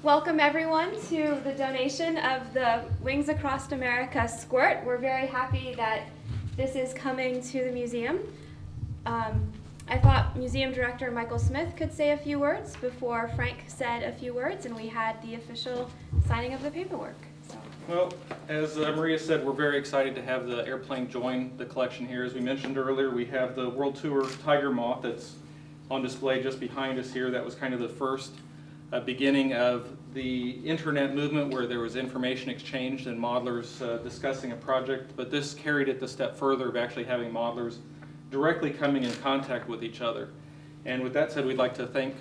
Welcome everyone to the donation of the Wings Across America squirt. We're very happy that this is coming to the museum. I thought Museum Director Michael Smith could say a few words before Frank said a few words and we had the official signing of the paperwork. Well, as Maria said, we're very excited to have the airplane join the collection here. As we mentioned earlier, we have the World Tour Tiger Moth that's on display just behind us here. That was kind of the first beginning of the internet movement where there was information exchanged and modelers discussing a project, but this carried it a step further of actually having modelers directly coming in contact with each other. And with that said, we'd like to thank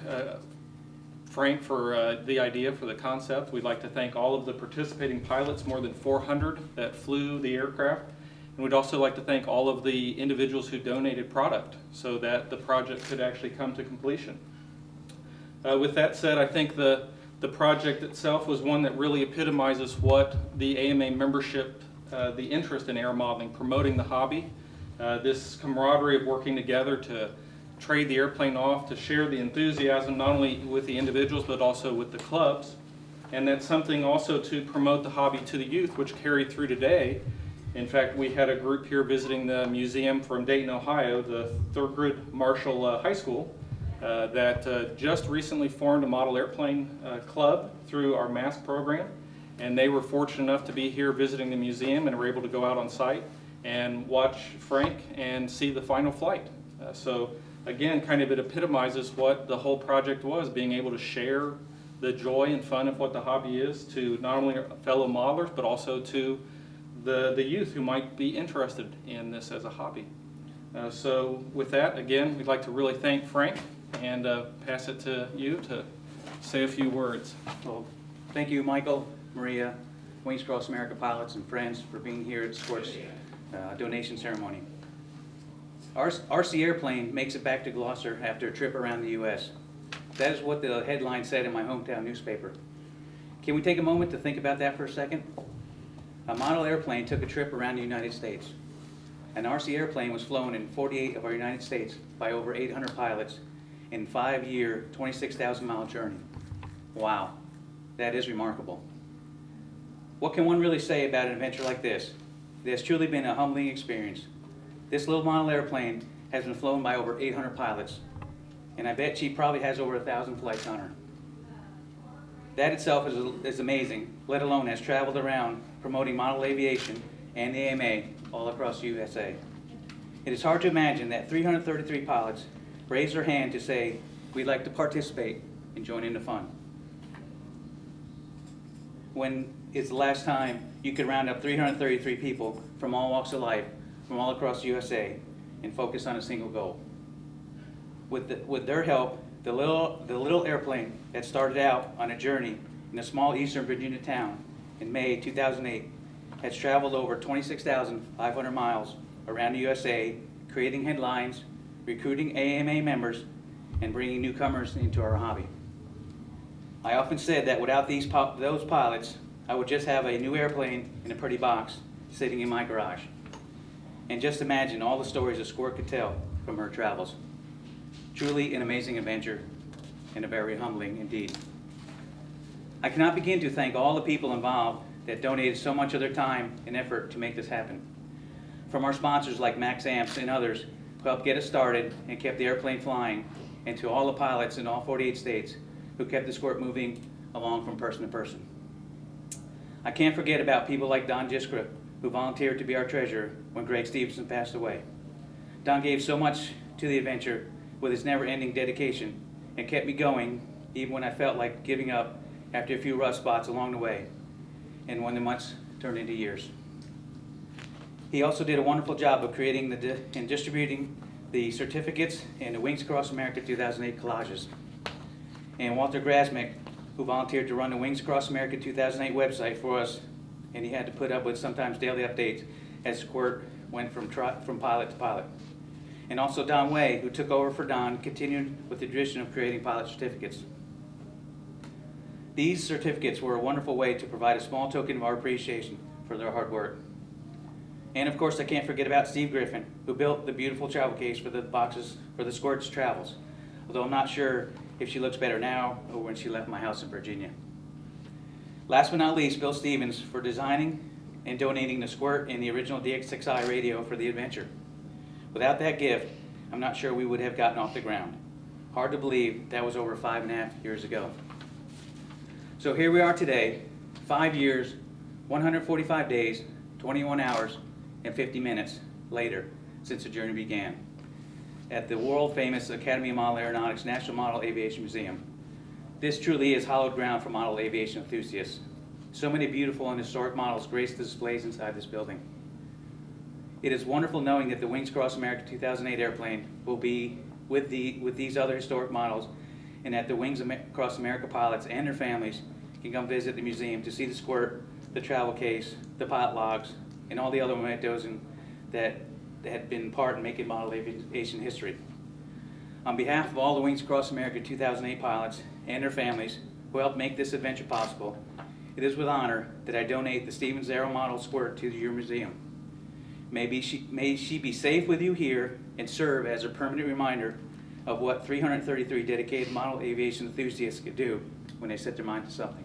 Frank for the idea, for the concept. We'd like to thank all of the participating pilots, more than 400 that flew the aircraft. And we'd also like to thank all of the individuals who donated product so that the project could actually come to completion. With that said, I think the project itself was one that really epitomizes what the AMA membership, the interest in air modeling, promoting the hobby, this camaraderie of working together to trade the airplane off, to share the enthusiasm not only with the individuals but also with the clubs. And that's something also to promote the hobby to the youth, which carried through today. In fact, we had a group here visiting the museum from Dayton, Ohio, the Thurgood Marshall High School, that just recently formed a model airplane club through our MASC program. And they were fortunate enough to be here visiting the museum and were able to go out on site and watch Frank and see the final flight. So again, kind of it epitomizes what the whole project was, being able to share the joy and fun of what the hobby is to not only fellow modelers, but also to the youth who might be interested in this as a hobby. So with that, again, we'd like to really thank Frank and pass it to you to say a few words. Well, thank you, Michael, Maria, Wings Across America pilots and friends for being here at Squirt's donation ceremony. RC Airplane makes it back to Gloucester after a trip around the U.S. That is what the headline said in my hometown newspaper. Can we take a moment to think about that for a second? A model airplane took a trip around the United States. An RC airplane was flown in 48 of our United States by over 800 pilots in a 5-year, 26,000-mile journey. Wow, that is remarkable. What can one really say about an adventure like this? It has truly been a humbling experience. This little model airplane has been flown by over 800 pilots, and I bet she probably has over 1,000 flights on her. That itself is amazing, let alone has traveled around promoting model aviation and the AMA all across the USA. It is hard to imagine that 333 pilots raised their hand to say, we'd like to participate and join in the fun. When is the last time you could round up 333 people from all walks of life, from all across the USA, and focus on a single goal? With their help, the little airplane that started out on a journey in a small eastern Virginia town in May 2008 has traveled over 26,500 miles around the USA, creating headlines, recruiting AMA members, and bringing newcomers into our hobby. I often said that without those pilots, I would just have a new airplane in a pretty box sitting in my garage. And just imagine all the stories a Squirt could tell from her travels. Truly an amazing adventure and a very humbling indeed. I cannot begin to thank all the people involved that donated so much of their time and effort to make this happen. From our sponsors like Max Amps and others who helped get us started and kept the airplane flying, and to all the pilots in all 48 states who kept the Squirt moving along from person to person. I can't forget about people like Don Jiskra, who volunteered to be our treasurer when Greg Stevenson passed away. Don gave so much to the adventure with his never-ending dedication and kept me going even when I felt like giving up after a few rough spots along the way and when the months turned into years. He also did a wonderful job of creating and distributing the certificates and the Wings Across America 2008 collages. And Walter Grasmick, who volunteered to run the Wings Across America 2008 website for us, and he had to put up with sometimes daily updates as Squirt went from pilot to pilot. And also Don Way, who took over for Don, continued with the tradition of creating pilot certificates. These certificates were a wonderful way to provide a small token of our appreciation for their hard work. And of course, I can't forget about Steve Griffin, who built the beautiful travel case for the boxes for the Squirt's travels, although I'm not sure if she looks better now or when she left my house in Virginia. Last but not least, Bill Stevens for designing and donating the Squirt and the original DX6i radio for the adventure. Without that gift, I'm not sure we would have gotten off the ground. Hard to believe that was over 5.5 years ago. So here we are today, 5 years, 145 days, 21 hours, and 50 minutes later since the journey began at the world famous Academy of Model Aeronautics National Model Aviation Museum. This truly is hallowed ground for model aviation enthusiasts. So many beautiful and historic models grace the displays inside this building. It is wonderful knowing that the Wings Across America 2008 airplane will be with these other historic models, and that the Wings Across America pilots and their families can come visit the museum to see the Squirt, the travel case, the pilot logs, and all the other mementos that had been part in making model aviation history. On behalf of all the Wings Across America 2008 pilots and their families who helped make this adventure possible, it is with honor that I donate the Stevens Aero Model Squirt to your museum. May she be safe with you here and serve as a permanent reminder of what 333 dedicated model aviation enthusiasts could do when they set their mind to something.